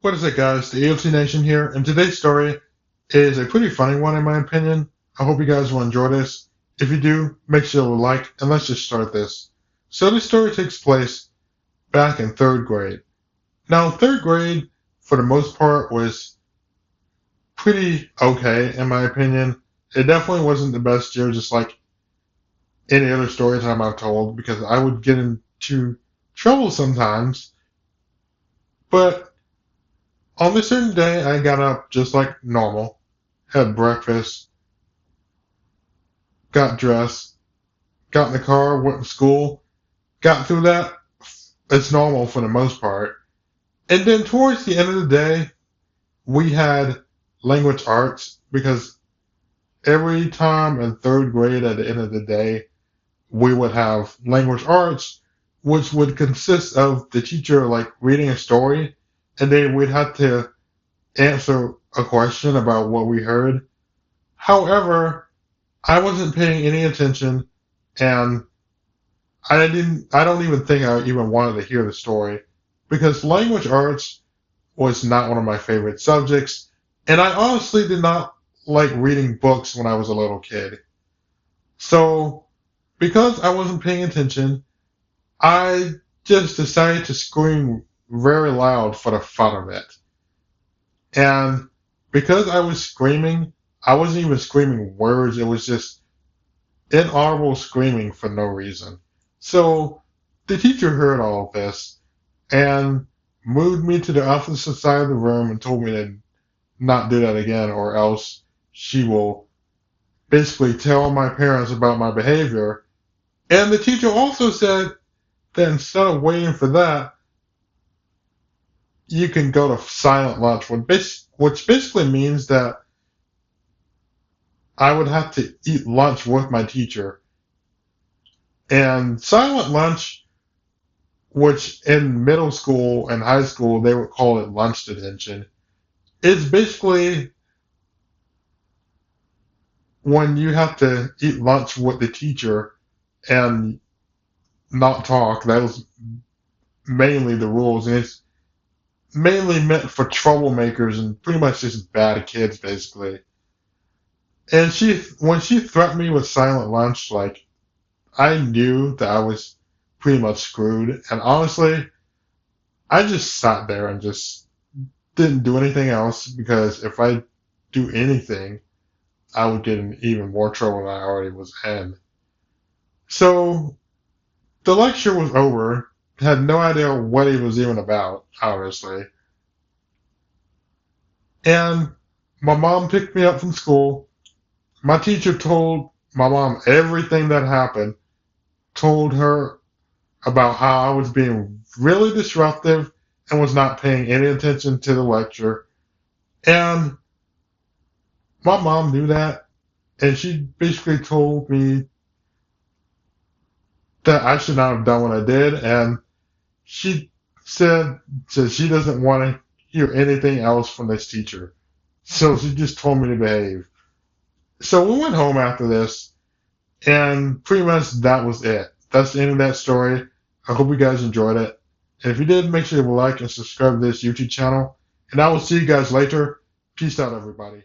What is it, guys? The E.L.T. Nation here, and today's story is a pretty funny one, in my opinion. I hope you guys will enjoy this. If you do, make sure to like, and let's just start this. So, this story takes place back in third grade. Now, third grade, for the most part, was pretty okay, in my opinion. It definitely wasn't the best year, just like any other story time I've told, because I would get into trouble sometimes. But on this certain day, I got up just like normal, had breakfast, got dressed, got in the car, went to school, got through that. It's normal for the most part. And then towards the end of the day, we had language arts because every time in third grade at the end of the day, we would have language arts, which would consist of the teacher like reading a story, and then we'd have to answer a question about what we heard. However, I wasn't paying any attention, and I don't even think I even wanted to hear the story because language arts was not one of my favorite subjects, and I honestly did not like reading books when I was a little kid. So, because I wasn't paying attention, I just decided to scream very loud for the fun of it. And because I was screaming, I wasn't even screaming words, it was just inaudible screaming for no reason. So the teacher heard all of this and moved me to the opposite side of the room and told me to not do that again, or else she will basically tell my parents about my behavior. And the teacher also said that instead of waiting for that, you can go to silent lunch, which basically means that I would have to eat lunch with my teacher. And silent lunch, which in middle school and high school they would call it lunch detention, is basically when you have to eat lunch with the teacher and not talk. That was mainly the rules, and it's mainly meant for troublemakers and pretty much just bad kids, basically. And when she threatened me with silent lunch, like I knew that I was pretty much screwed. And honestly, I just sat there and just didn't do anything else because if I do anything, I would get in even more trouble than I already was in. So the lecture was over. Had no idea what it was even about, honestly. And my mom picked me up from school. My teacher told my mom everything that happened, told her about how I was being really disruptive and was not paying any attention to the lecture. And my mom knew that, and she basically told me that I should not have done what I did. And she said that she doesn't want to hear anything else from this teacher. So she just told me to behave. So we went home after this, and pretty much that was it. That's the end of that story. I hope you guys enjoyed it. And if you did, make sure to like and subscribe to this YouTube channel. And I will see you guys later. Peace out, everybody.